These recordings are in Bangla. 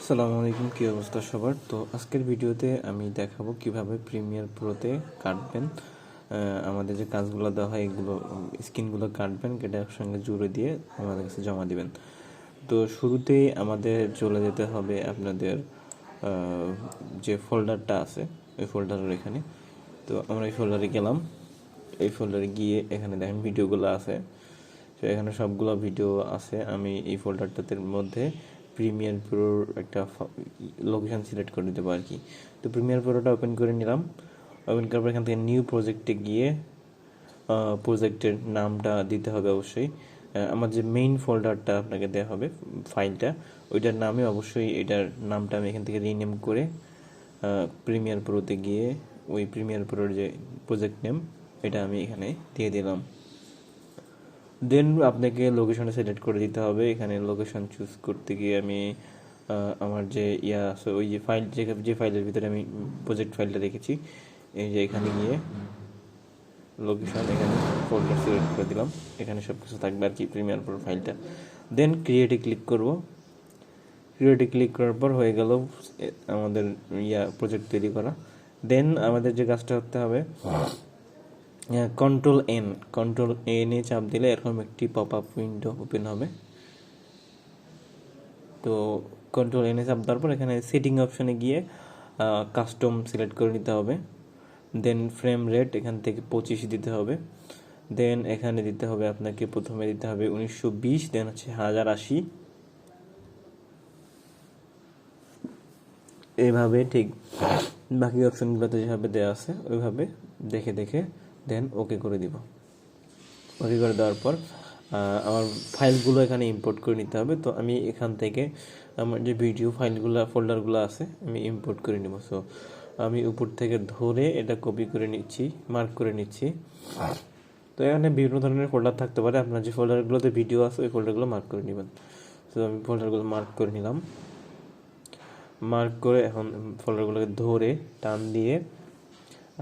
আসসালামু আলাইকুম, কী অবস্থা সবার। তো আজকের ভিডিওতে আমি দেখাবো কিভাবে প্রিমিয়ার প্রোতে কাটবেন। আমাদের যে কাজগুলো দেওয়া হয় এগুলো স্ক্রিনগুলো কাটবেন, কেটে একসঙ্গে জুড়ে দিয়ে আমাদের কাছে জমা দিবেন। তো শুরুতেই আমাদের চলে যেতে হবে আপনাদের যে ফোল্ডারটা আছে ওই ফোল্ডারের এখানে। তো আমরা এই ফোল্ডারে গেলাম। এই ফোল্ডারে গিয়ে এখানে দেখেন ভিডিওগুলো আছে। তো এখানে সবগুলো ভিডিও আছে। আমি এই ফোল্ডারটাতে মধ্যে প্রিমিয়ার প্রোর একটা লোকেশন সিলেক্ট করে দেবো আর কি। তো প্রিমিয়ার প্রোটা ওপেন করে নিলাম। ওপেন করার পর এখান থেকে নিউ প্রজেক্টে গিয়ে প্রজেক্টের নামটা দিতে হবে অবশ্যই। আমার যে মেইন ফোল্ডারটা আপনাকে দেওয়া হবে ফাইলটা, ওইটার নামে অবশ্যই এটার নামটা আমি এখান থেকে রিনেম করে প্রিমিয়ার প্রোতে গিয়ে ওই প্রিমিয়ার প্রোর যে প্রজেক্ট নেম এটা আমি এখানে দিয়ে দিলাম। দেন আপনাকে লোকেশনটা সিলেক্ট করে দিতে হবে। এখানে লোকেশন চুজ করতে গিয়ে আমি আমার যে আছে ওই যে ফাইল যে ফাইলের ভিতরে আমি প্রজেক্ট ফাইলটা রেখেছি, এই যে এখানে গিয়ে লোকেশন এখানে ফোল্ডার সিলেক্ট করে দিলাম। এখানে সব কিছু থাকবে আর কি প্রিমিয়ার প্রো ফাইলটা। দেন ক্রিয়েটে ক্লিক করব। ক্রিয়েটে ক্লিক করার পর হয়ে গেল আমাদের প্রজেক্ট তৈরি করা। দেন আমাদের যে কাজটা করতে হবে, কন্ট্রোল এন চাপ দিলে এরকম একটি পপ আপ উইন্ডো ওপেন হবে। তো কন্ট্রোল এনে চাপ দেওয়ার পর এখানে সেটিং অপশনে গিয়ে কাস্টম সিলেক্ট করে নিতে হবে। দেন ফ্রেম রেট এখান থেকে 25 দিতে হবে। দেন এখানে দিতে হবে আপনাকে প্রথমে দিতে হবে 1920, দেন হচ্ছে 1080। এইভাবে ঠিক বাকি অপশনগুলোতে যেভাবে দেওয়া আছে ওইভাবে দেখে দেখে দেন ওকে করে দিব। ওকে করে দেওয়ার পর আমার ফাইলগুলো এখানে ইম্পোর্ট করে নিতে হবে। তো আমি এখান থেকে আমার যে ভিডিও ফাইলগুলো ফোল্ডারগুলো আছে আমি ইম্পোর্ট করে নেব। সো আমি উপর থেকে ধরে এটা কপি করে নিচ্ছি, মার্ক করে নিচ্ছি। তো এখানে বিভিন্ন ধরনের ফোল্ডার থাকতে পারে, আপনার যে ফোল্ডারগুলোতে ভিডিও আছে ওই ফোল্ডারগুলো মার্ক করে নেবেন। তো আমি ফোল্ডারগুলো মার্ক করে নিলাম। মার্ক করে এখন ফোল্ডারগুলোকে ধরে টান দিয়ে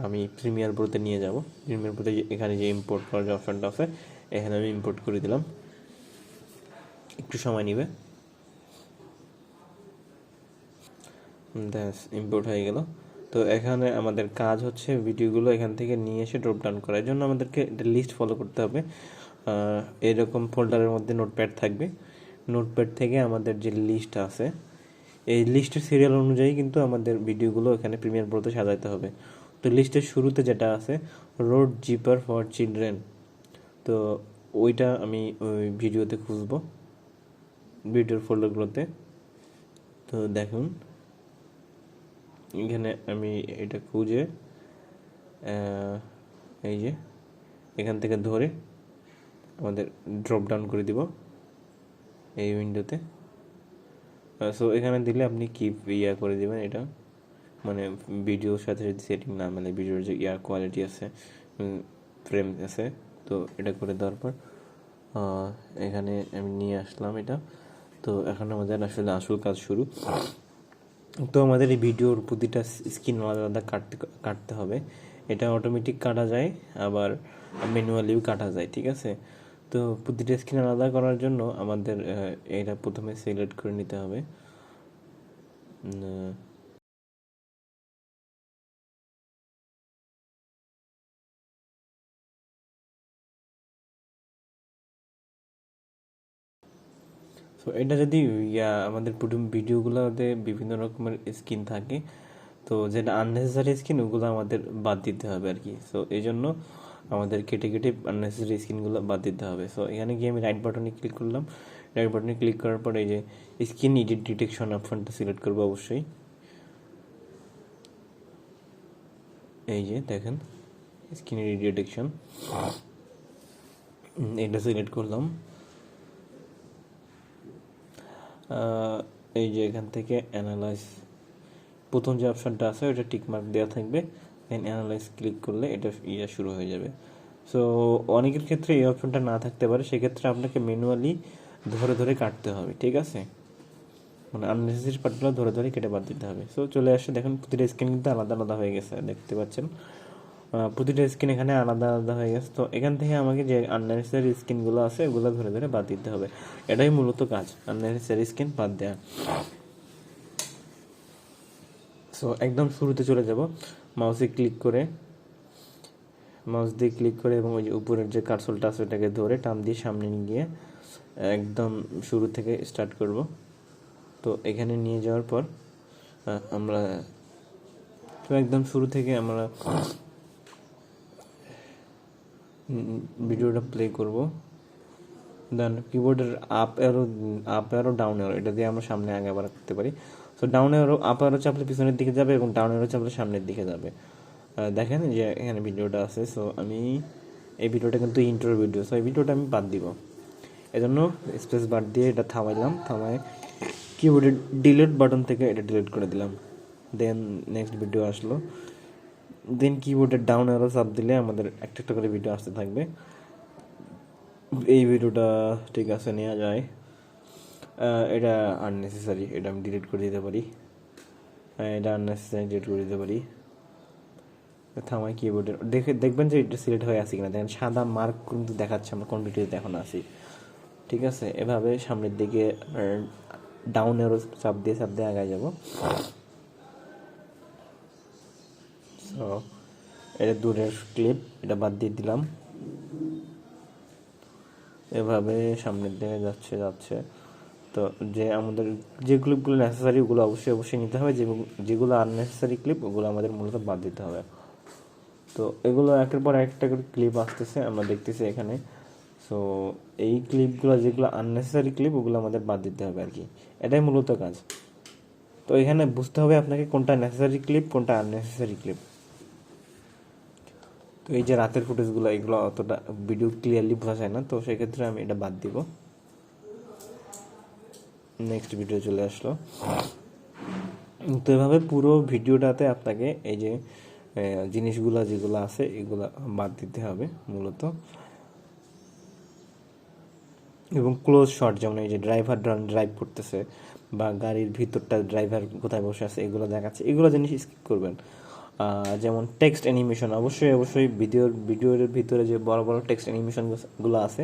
আমি প্রিমিয়ার প্রোতে নিয়ে যাব। প্রিমিয়ার প্রোতে এখানে যে ইম্পোর্ট করার যে অপশনটা আছে এখানে আমি ইম্পোর্ট করে দিলাম। একটু সময় নেবে। ব্যাস ইম্পোর্ট হয়ে গেল। তো এখানে আমাদের কাজ হচ্ছে ভিডিওগুলো এখান থেকে নিয়ে এসে ড্রপ ডাউন করার জন্য আমাদেরকে একটা লিস্ট ফলো করতে হবে। এরকম ফোল্ডারের মধ্যে নোটপ্যাড থাকবে। নোটপ্যাড থেকে আমাদের যে লিস্ট আছে এই লিস্টের সিরিয়াল অনুযায়ী কিন্তু আমাদের ভিডিওগুলো এখানে প্রিমিয়ার প্রোতে সাজাতে হবে। তো লিস্টের শুরুতে যেটা আছে রোড জিপার ফর চিলড্রেন, তো ওইটা আমি ওই ভিডিওতে খুঁজবো ভিডিওর ফোল্ডারগুলোতে। তো দেখুন এখানে আমি এটা খুঁজে এই যে এখান থেকে ধরে আমাদের ড্রপ ডাউন করে দিব এই উইন্ডোতে। সো এখানে দিলে আপনি কি করে দিবেন, এটা মানে ভিডিওর সাথে যদি সেটিং না মানে ভিডিওর যে কোয়ালিটি আছে ফ্রেম আছে, তো এটা করে দেওয়ার পর এখানে আমি নিয়ে আসলাম এটা। তো এখন আমাদের আসলে আসল কাজ শুরু। তো আমাদের এই ভিডিওর প্রতিটা স্ক্রিন আলাদা আলাদা কাটতে হবে। এটা অটোমেটিক কাটা যায়, আবার ম্যানুয়ালিও কাটা যায়, ঠিক আছে। তো প্রতিটা স্ক্রিন আলাদা করার জন্য আমাদের এটা প্রথমে সিলেক্ট করে নিতে হবে। সো এটা যদি আমাদের ভিডিওগুলোতে বিভিন্ন রকমের স্কিন থাকে, তো যেটা আননেসেসারি স্কিন ওগুলো আমাদের বাদ দিতে হবে আর কি। সো এই জন্য আমাদের কেটে কেটে আননেসেসারি স্কিনগুলো বাদ দিতে হবে। সো এখানে গিয়ে আমি রাইট বাটনে ক্লিক করলাম। রাইট বাটনে ক্লিক করার পর এই যে স্কিন এডিট ডিটেকশন অপশনটা সিলেক্ট করবো অবশ্যই। এই যে দেখেন স্কিন এডিট ডিটেকশন, এটা সিলেক্ট করলাম। এই যে এখান থেকে অ্যানালাইজ প্রথম যে অপশনটা আছে ওটা টিকমার্ক দেওয়া থাকবে। দেন অ্যানালাইজ ক্লিক করলে এটা শুরু হয়ে যাবে। সো অনেকের ক্ষেত্রে এই অপশনটা না থাকতে পারে, সেক্ষেত্রে আপনাকে ম্যানুয়ালি ধরে ধরে কাটতে হবে, ঠিক আছে। মানে আননেসেসারি পার্টগুলো ধরে ধরে কেটে বাদ দিতে হবে। সো চলে আসে দেখুন প্রতিটা স্ক্রিন কিন্তু আলাদা আলাদা হয়ে গেছে, দেখতে পাচ্ছেন প্রতিটা স্ক্রিন এখানে আলাদা আলাদা হয়ে গেছে। তো এখান থেকে আমাকে যে আননেসেসারি স্ক্রিনগুলো আছে ওগুলো ধরে ধরে বাদ দিতে হবে। এটাই মূলত কাজ, আননেসেসারি স্ক্রিন বাদ দেওয়া। সো একদম শুরুতে চলে যাব, মাউস দিয়ে ক্লিক করে এবং ওই যে উপরের যে কার্সরটা আছে ওটাকে ধরে টান দিয়ে সামনে নিয়ে গিয়ে একদম শুরু থেকে স্টার্ট করব। তো এখানে নিয়ে যাওয়ার পর আমরা একদম শুরু থেকে আমরা ভিডিওটা প্লে করব। দেন কিবোর্ডের আপ অ্যারো ডাউন অ্যারো এটা দিয়ে আমরা সামনে আগে আবার করতে পারি। So down arrow up arrow চাপলে পিছনের দিকে যাবে এবং ডাউন অ্যারো চাপলে সামনের দিকে যাবে। দেখেন যে এখানে ভিডিওটা আছে। সো আমি এই ভিডিওটা কিন্তু ইন্ট্রোর ভিডিও, সো এই ভিডিওটা আমি বাদ দিব, এজন্য স্পেস বার দিয়ে এটা থামায় কিবোর্ডের ডিলিট বাটন থেকে এটা ডিলিট করে দিলাম। দেন নেক্সট ভিডিও আসলো। দেন কিবোর্ডের ডাউন অ্যারো চাপ দিলে আমাদের একটা করে ভিডিও আসতে থাকবে। এই ভিডিওটা ঠিক আছে নেওয়া যায়, এটা আননেসেসারি, এটা আমি ডিলিট করে দিতে পারি। এটা আননেসেসারি ডিলিট করে দিতে পারি। থামাই কিবোর্ডের দেখবেন যে এটা সিলেক্ট হয়ে আছে কিনা। দেখেন সাদা মার্ক কিন্তু দেখাচ্ছে আমরা কোন ভিডিওতে এখন আসি। ঠিক আছে, এভাবে সামনের দিকে ডাউন অ্যারো চাপ দিয়ে আগায় যাব। সো এটা দূরের ক্লিপ, এটা বাদ দিয়ে দিলাম। এভাবে সামনের দিকে যাচ্ছে। তো যে আমাদের যে ক্লিপগুলো নেসেসারি ওগুলো অবশ্যই নিতে হবে, যেগুলো আননেসেসারি ক্লিপ ওগুলো আমাদের মূলত বাদ দিতে হবে। তো এগুলো একের পর একটা করে ক্লিপ আসতেছে আমরা দেখতেছি এখানে। সো এই ক্লিপগুলো যেগুলো আননেসেসারি ক্লিপ ওগুলো আমাদের বাদ দিতে হবে আর কি, এটাই মূলত কাজ। তো এখানে বুঝতে হবে আপনাকে কোনটা নেসেসারি ক্লিপ কোনটা আননেসেসারি ক্লিপ। তো এই যে রাতের ফুটেজগুলো এগুলো অতটা ভিডিও ক্লিয়ারলি বোঝা যায় না, তো সেক্ষেত্রে আমি এটা বাদ দিব। নেক্সট ভিডিও চলে আসলো। তো এভাবে পুরো ভিডিওটাতে আপনাকে এই যে জিনিসগুলো যেগুলো আছে এগুলো বাদ দিতে হবে মূলত। এবং ক্লোজ শট, যেমন এই যে ড্রাইভার ড্রাইভ করতেছে বা গাড়ির ভিতরটা ড্রাইভার কোথায় বসে আছে এগুলো দেখাচ্ছে, এগুলো জিনিস স্কিপ করবেন। যেমন টেক্সট অ্যানিমেশন অবশ্যই ভিডিওর ভিতরে যে বড় বড় টেক্সট অ্যানিমেশনগুলো আছে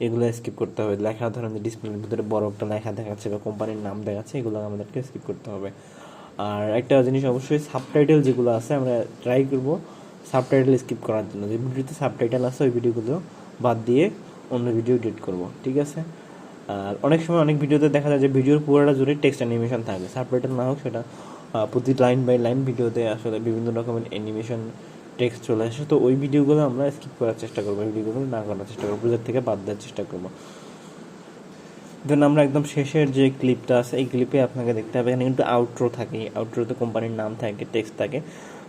এগুলো স্কিপ করতে হবে। লেখা ধরেন ডিসপ্লের ভিতরে বড় একটা লেখা দেখাচ্ছে বা কোম্পানির নাম দেখাচ্ছে, এগুলো আমাদেরকে স্কিপ করতে হবে। আর একটা জিনিস অবশ্যই সাবটাইটেল যেগুলো আছে আমরা ট্রাই করবো সাবটাইটেল স্কিপ করার জন্য। যে ভিডিওতে সাবটাইটেল আছে ওই ভিডিওগুলো বাদ দিয়ে অন্য ভিডিও এডিট করব, ঠিক আছে। আর অনেক সময় অনেক ভিডিওতে দেখা যায় যে ভিডিওর পুরোটা জুড়ে টেক্সট অ্যানিমেশন থাকবে, সাবটাইটেল না হোক সেটা প্রতি লাইন বাই লাইন ভিডিওতে আসলে বিভিন্ন রকমের অ্যানিমেশন টেক্সট চলে আসে। তো ওই ভিডিওগুলো আমরা স্কিপ করার চেষ্টা করবো, ভিডিওগুলো না করার চেষ্টা করবো, প্রজেক্ট থেকে বাদ দেওয়ার চেষ্টা করবো। দেন আমরা একদম শেষের যে ক্লিপটা আছে এই ক্লিপে আপনাকে দেখতে হবে এখানে কিন্তু আউটরো থাকে, আউটরোতে কোম্পানির নাম থাকে, টেক্সট থাকে।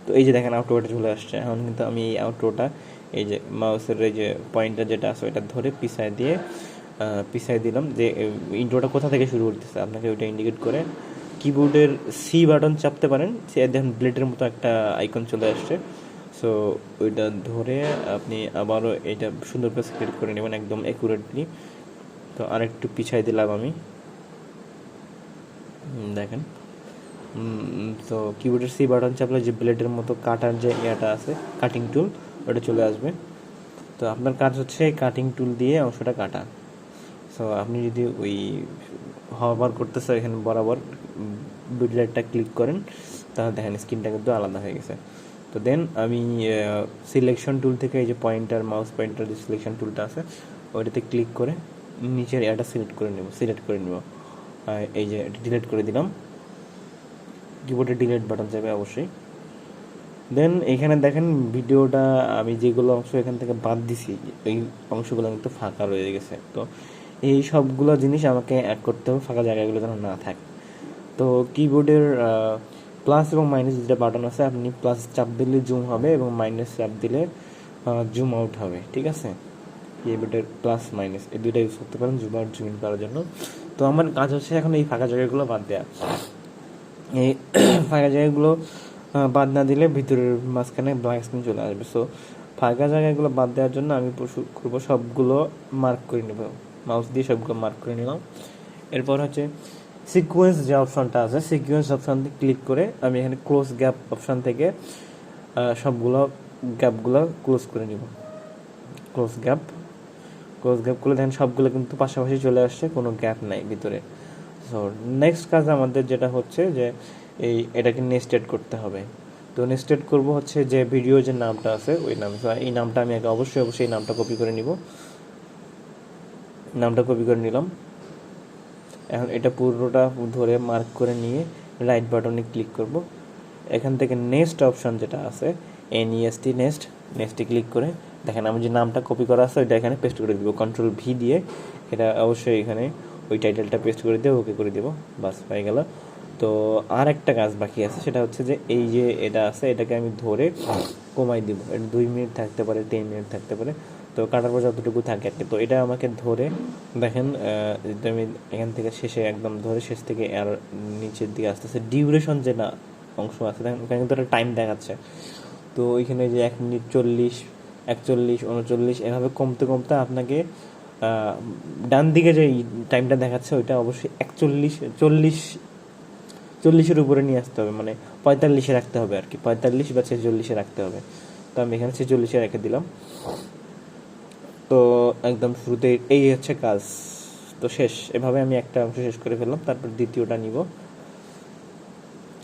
তো এই যে দেখেন আউটরোটা চলে আসছে। এখন কিন্তু আমি এই আউটরোটা এই যে মাউসের এই যে পয়েন্টার যেটা আছে ওইটা ধরে পিছায় দিলাম, যে ইন্ট্রোটা কোথা থেকে শুরু করতেছে আপনাকে ওইটা ইন্ডিকেট করে কিবোর্ডের সি বাটন চাপতে পারেন। সে দেখেন ব্লেডের মতো একটা আইকন চলে আসছে। সো ওইটা ধরে আপনি আবারও এটা সুন্দর করে সিলেক্ট করে নেবেন একদম অ্যাকুরেটলি। তো আরেকটু পিছাই দিলাম আমি, দেখেন। তো কিবোর্ডের সি বাটন চাপলে যে ব্লেডের মতো কাটার যে ইয়াটা আছে কাটিং টুল ওটা চলে আসবে। তো আপনার কাজ হচ্ছে কাটিং টুল দিয়ে অংশটা কাটা। সো আপনি যদি ওই হবার করতেছে এখানে বরাবর ব্লেডটা ক্লিক করেন তাহলে দেখেন স্ক্রিনটা কিন্তু আলাদা হয়ে গেছে। তো দেন আমি সিলেকশন টুল থেকে এই যে মাউস পয়েন্টার যে সিলেকশন টুলটা আছে ওইটাতে ক্লিক করে নিচের এটা সিলেক্ট করে নেব। এই যে ডিলিট করে দিলাম, কিবোর্ডে ডিলিট বাটন যাবে অবশ্যই। দেন এখানে দেখেন ভিডিওটা আমি যেগুলো অংশ এখান থেকে বাদ দিছি এই অংশগুলো কিন্তু ফাঁকা রয়ে গেছে। তো এই সবগুলো জিনিস আমাকে অ্যাড করতে হবে, ফাঁকা জায়গাগুলো যেন না থাকে। তো কিবোর্ডের প্লাস এবং মাইনাস যেটা বাটন আছে আপনি প্লাস চাপ দিলে জুম হবে এবং মাইনাস চাপ দিলে জুম আউট হবে, ঠিক আছে। কিবোর্ডের প্লাস মাইনাস এই দুইটা ইউজ করতে পারেন জুম আউট জুম ইন করার জন্য। তো আমার কাজ হচ্ছে এখন এই ফাঁকা জায়গাগুলো বাদ দেওয়া। এই ফাঁকা জায়গাগুলো বাদ না দিলে ভিতরের মাঝখানে ব্ল্যাক স্ক্রিন চলে আসবে। সো ফাঁকা জায়গাগুলো বাদ দেওয়ার জন্য আমি করবো সবগুলো মার্ক করে নেব, মাউস দিয়ে সবগুলো মার্ক করে নিলাম। এরপর হচ্ছে সিকোয়েন্স যে অপশানটা আছে সিকোয়েন্স অপশানটি ক্লিক করে আমি এখানে ক্লোজ গ্যাপ অপশান থেকে সবগুলো গ্যাপগুলো ক্লোজ করে নিব। ক্লোজ গ্যাপ করলে দেখেন সবগুলো কিন্তু পাশাপাশি চলে আসছে, কোনো গ্যাপ নাই ভিতরে। সো নেক্সট কাজ আমাদের যেটা হচ্ছে যে এটাকে নেস্টেড করতে হবে। তো নেস্টেড করব হচ্ছে যে ভিডিও যে নামটা আছে ওই নাম, এই নামটা আমি আগে অবশ্যই এই নামটা কপি করে নিব, নামটা কপি করে নিলাম। এখন এটা পুরোটা ধরে মার্ক করে নিয়ে রাইট বাটনে ক্লিক করব। এখান থেকে নেক্সট অপশন যেটা আছে NEST নেক্সটে ক্লিক করে দেখেন আমি যে নামটা কপি করা আছে ওইটা এখানে পেস্ট করে দিব, কন্ট্রোল V দিয়ে এটা অবশ্যই এখানে ওই টাইটেলটা পেস্ট করে দিয়ে ওকে করে দিব, বাস হয়ে গেল। তো আর একটা কাজ বাকি আছে, সেটা হচ্ছে যে এই যে এটা আছে এটাকে আমি ধরে কমাই দিব, এটা 2 মিনিট থাকতে পারে, 10 মিনিট থাকতে পারে, তো কাটার পর যতটুকু থাকে আর কি। তো এটা আমাকে ধরে দেখেন আমি এখান থেকে শেষে একদম ধরে শেষ থেকে আর নিচের দিকে আস্তে আস্তে ডিউরেশন যেটা অংশ আছে দেখেন ওখানে কিন্তু একটা টাইম দেখাচ্ছে। তো ওইখানে যে 1 মিনিট 40, 41, 39 এভাবে কমতে কমতে আপনাকে ডান দিকে যে টাইমটা দেখাচ্ছে ওইটা অবশ্যই 40-এর উপরে নিয়ে আসতে হবে, মানে 45-এ রাখতে হবে আর কি, 45 বা 46-এ রাখতে হবে। তো আমি এখানে 46-এ রেখে দিলাম। তো একদম শুরুতে এই হচ্ছে কাজ, তো শেষ। এভাবে আমি একটা অংশ শেষ করে ফেললাম, তারপর দ্বিতীয়টা নিব,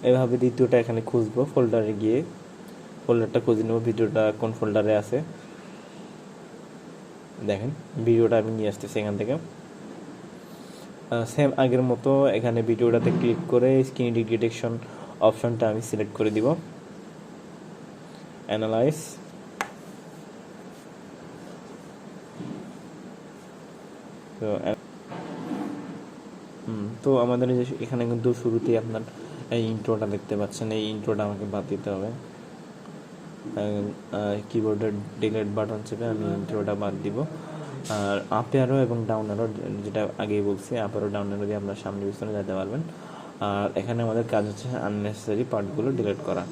এভাবে দ্বিতীয়টা এখানে খুঁজবো, ফোল্ডারে গিয়ে ফোল্ডারটা খুঁজে নেব, ভিডিওটা কোন ফোল্ডারে আছে। দেখেন ভিডিওটা আমি নিয়ে আসতেছি এখান থেকে, সেম আগের মতো এখানে ভিডিওটাতে ক্লিক করে স্ক্রিন ডিটেকশন অপশনটা আমি সিলেক্ট করে দিব, অ্যানালাইজ। তো আমাদের যে এখানে কিন্তু শুরুতেই আপনার এই ইন্ট্রোটা দেখতে পাচ্ছেন, এই ইন্ট্রোটা আমাকে বাদ দিতে হবে। কিবোর্ডের ডিলিট বাটন চেপে আমি ইন্ট্রোটা বাদ দিব। আর আপ অ্যারো এবং ডাউন অ্যারো, যেটা আগেই বলছি, আপ অ্যারো ডাউন অ্যারো দিয়ে আপনারা সামনে পিছনে যেতে পারবেন। আর এখানে আমাদের কাজ হচ্ছে আননেসেসারি পার্টগুলো ডিলিট করা।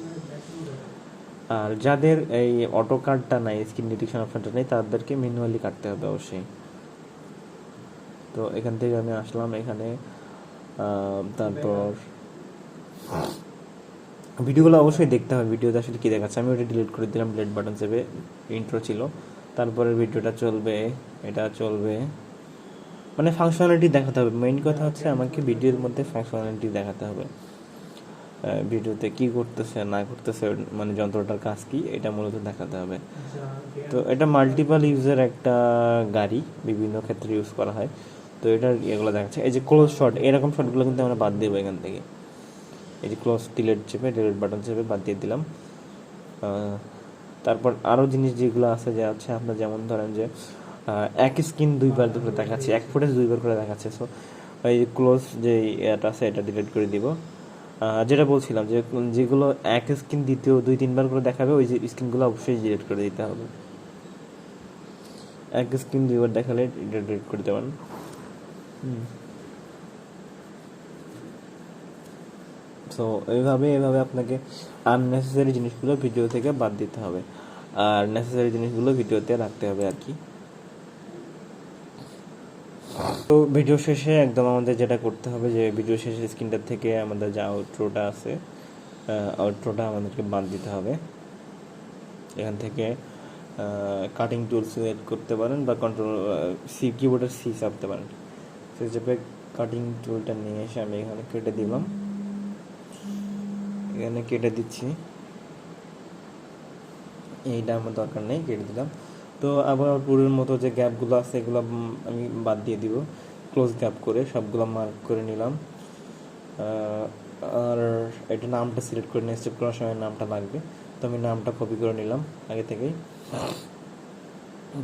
আর যাদের এই অটো কাটটা নাই, স্ক্রিন ডিটেকশন অপশনটা নেই, তাদেরকে ম্যানুয়ালি কাটতে হবে অবশ্যই। তো এখান থেকে আমি আসলাম এখানে, তারপর ভিডিওগুলো অবশ্যই দেখতে হবে, ভিডিওতে আসলে কী দেখাচ্ছে। আমি ওটা ডিলিট করে দিলাম, ডিলিট বাটন চেপে, ইন্ট্রো ছিল, তারপরে ভিডিওটা চলবে, এটা চলবে, মানে ফাংশনালিটি দেখাতে হবে। মেইন কথা হচ্ছে আমাকে ভিডিওর মধ্যে ফাংশনালিটি দেখাতে হবে, ভিডিওতে কী করতেছে না করতেছে, মানে যন্ত্রটার কাজ কী এটা মূলত দেখাতে হবে। তো এটা মাল্টিপল ইউজের একটা গাড়ি, বিভিন্ন ক্ষেত্রে ইউজ করা হয়। তো এটার এগুলো দেখাচ্ছে। এই যে ক্লোজ শট, এরকম শটগুলো কিন্তু আমরা বাদ দেবো এখান থেকে। এই যে ক্লোজ ডিলিট চেপে, ডিলিট বাটন চেপে বাদ দিয়ে দিলাম। তারপর আরও জিনিস যেগুলো আছে যে হচ্ছে আপনার, যেমন ধরেন যে এক স্ক্রিন 2বার করে দেখাচ্ছে, এক ফুটেজ 2বার করে দেখাচ্ছে। সো এই ক্লোজ যে এটা আছে এটা ডিলিট করে দিব। যেটা বলছিলাম যে যেগুলো এক স্ক্রিন দ্বিতীয় 2-3বার করে দেখাবে, ওই যে স্ক্রিনগুলো অবশ্যই ডিলিট করে দিতে হবে। এক স্ক্রিন 2বার দেখালে এটা ডিলিট করে দেবেন। সো এভাবে আপনাকে আননেসেসারি জিনিসগুলো ভিডিও থেকে বাদ দিতে হবে, আর নেসেসারি জিনিসগুলো ভিডিওতে রাখতে হবে আর কি। তো ভিডিও শেষে একদম আমাদের যেটা করতে হবে, যে ভিডিও শেষে স্ক্রিনটার থেকে আমাদের যে আউটরোটা আছে, আউটরোটা আমাদেরকে বাদ দিতে হবে। এখান থেকে কাটিং টুলস সিলেক্ট করতে পারেন, বা কন্ট্রোল সি, কিবোর্ডের সি চাপতে পারেন। সেই হিসেবে কাটিং টুলটা নিয়ে এসে আমি এখানে কেটে দিলাম, এখানে কেটে দিচ্ছি, এইটা আমার দরকার নেই, কেটে দিলাম। তো আবার পুরোর মতো যে গ্যাপগুলো আছে এগুলো আমি বাদ দিয়ে দিব, ক্লোজ গ্যাপ করে সবগুলো মার্ক করে নিলাম। আর এটা নামটা সিলেক্ট করে নিয়ে স্টেপ করার সময় নামটা লাগবে, তো আমি নামটা কপি করে নিলাম আগে থেকেই।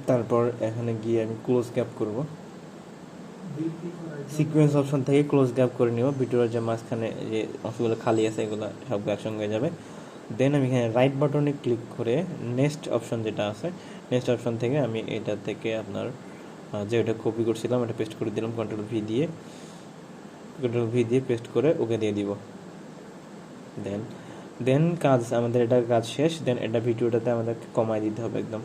তারপর এখানে গিয়ে আমি ক্লোজ গ্যাপ করব, সিকোয়েন্স অপশন থেকে ক্লোজ গ্যাপ করে নিব। ভিডিওর যে মাঝখানে যে অংশগুলো খালি আছে এগুলো সব একসঙ্গে যাবে। দেন আমি এখানে রাইট বাটনে ক্লিক করে নেক্সট অপশন যেটা আছে, নেক্সট অপশন থেকে আমি এটা থেকে আপনার যে এটা কপি করছিলাম এটা পেস্ট করে দিলাম, কন্ট্রোল ভি দিয়ে পেস্ট করে ওকে দিয়ে দিব। দেন কাজ আমাদের, এটার কাজ শেষ। দেন এটা ভিডিওটাতে আমাদেরকে কমায় দিতে হবে একদম।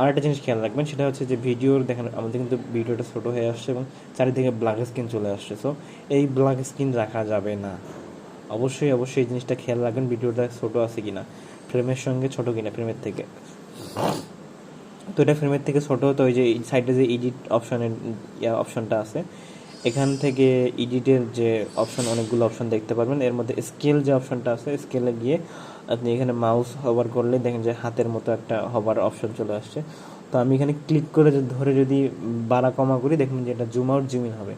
আরেকটা জিনিস খেয়াল রাখবেন, সেটা হচ্ছে যে ভিডিওর দেখেন আমাদের কিন্তু ভিডিওটা ছোটো হয়ে আসছে এবং চারিদিকে ব্ল্যাক স্ক্রিন চলে আসছে। সো এই ব্ল্যাক স্ক্রিন রাখা যাবে না, অবশ্যই এই জিনিসটা খেয়াল রাখবেন, ভিডিওটা ছোটো আছে কিনা, ফ্রেমের সঙ্গে ছোটো কিনা ফ্রেমের থেকে। তো এটা ফ্রেমের থেকে ছোটো, তো ওই যে সাইডে যে এডিট অপশনের অপশনটা আছে, এখান থেকে এডিটের যে অপশন, অনেকগুলো অপশন দেখতে পারবেন। এর মধ্যে স্কেল যে অপশনটা আছে, স্কেলে গিয়ে আপনি এখানে মাউস হভার করলে দেখেন যে হাতের মতো একটা হভার অপশন চলে আসছে। তো আমি এখানে ক্লিক করে ধরে যদি বাড়া কমা করি, দেখবেন যে এটা জুম আউট জুম ইন হবে।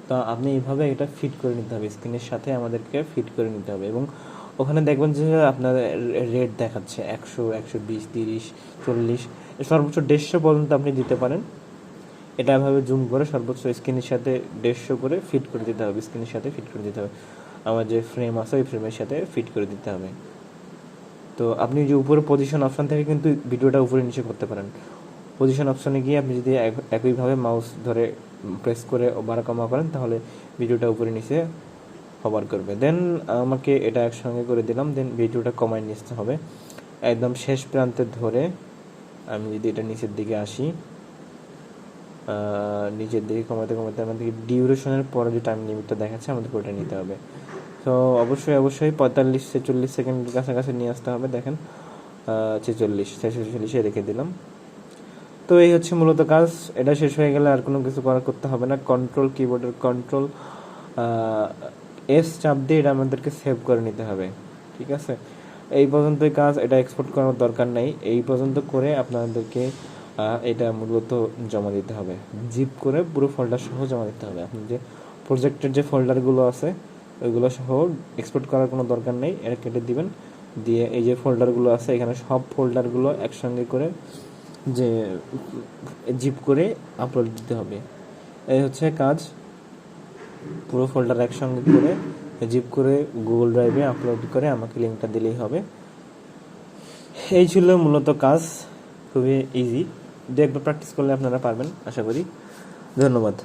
তো আপনি এইভাবে এটা ফিট করে নিতে হবে, স্ক্রিনের সাথে আমাদেরকে ফিট করে নিতে হবে। এবং ওখানে দেখবেন যে আপনার রেট দেখাচ্ছে 100, 120, 30, 40, সর্বোচ্চ 150 পর্যন্ত আপনি দিতে পারেন। এটা এভাবে জুম করে সর্বোচ্চ স্ক্রিনের সাথে 150 করে ফিট করে দিতে হবে, স্ক্রিনের সাথে ফিট করে দিতে হবে। আমার যে ফ্রেম আছে ওই ফ্রেমের সাথে ফিট করে দিতে হবে। তো আপনি যে উপরে পজিশন অপশন থেকে কিন্তু ভিডিওটা উপরে নিচে করতে পারেন। পজিশন অপশনে গিয়ে আপনি যদি একইভাবে মাউস ধরে প্রেস করে বাড়া কমা করেন, তাহলে ভিডিওটা উপরে নিচে হবার করবে। দেন আমাকে এটা একসঙ্গে করে দিলাম। দেন ভিডিওটা কমায় নিতে হবে একদম শেষ প্রান্তে ধরে। আমি যদি এটা নিচের দিকে আসি, নিচের দিকে কমাতে কমাতে আমাদেরকে ডিউরেশনের পরে যে টাইম লিমিটটা দেখাচ্ছে আমাদেরকে ওটা নিতে হবে। তো অবশ্যই 45-46 সেকেন্ডের কাছাকাছি নিয়ে আসতে হবে। দেখেন 46-46 রেখে দিলাম। তো এই হচ্ছে মূলত কাজ। এটা শেষ হয়ে গেলে আর কোনো কিছু করতে হবে না। কিবোর্ডের কন্ট্রোল এস চাপ দিয়ে এটা আমাদেরকে সেভ করে নিতে হবে। ঠিক আছে, এই পর্যন্তই কাজ। এটা এক্সপোর্ট করার দরকার নেই। এই পর্যন্ত করে আপনাদেরকে এটা মূলত জমা দিতে হবে, জিপ করে পুরো ফোল্ডার সহ জমা দিতে হবে। আপনি যে প্রজেক্টের যে ফোল্ডারগুলো আছে ওইগুলো সহ এক্সপোর্ট করার কোনো দরকার নেই। এটা কেটে দিবেন, দিয়ে এই যে ফোল্ডারগুলো আছে এখানে সব ফোল্ডারগুলো একসঙ্গে করে যে জিপ করে আপলোড দিতে হবে। এই হচ্ছে কাজ। পুরো ফোল্ডার একসঙ্গে করে জিপ করে গুগল ড্রাইভে আপলোড করে আমাকে লিঙ্কটা দিলেই হবে। এই ছিল মূলত কাজ, খুবই ইজি। একবার প্র্যাকটিস করলে আপনারা পারবেন আশা করি। ধন্যবাদ।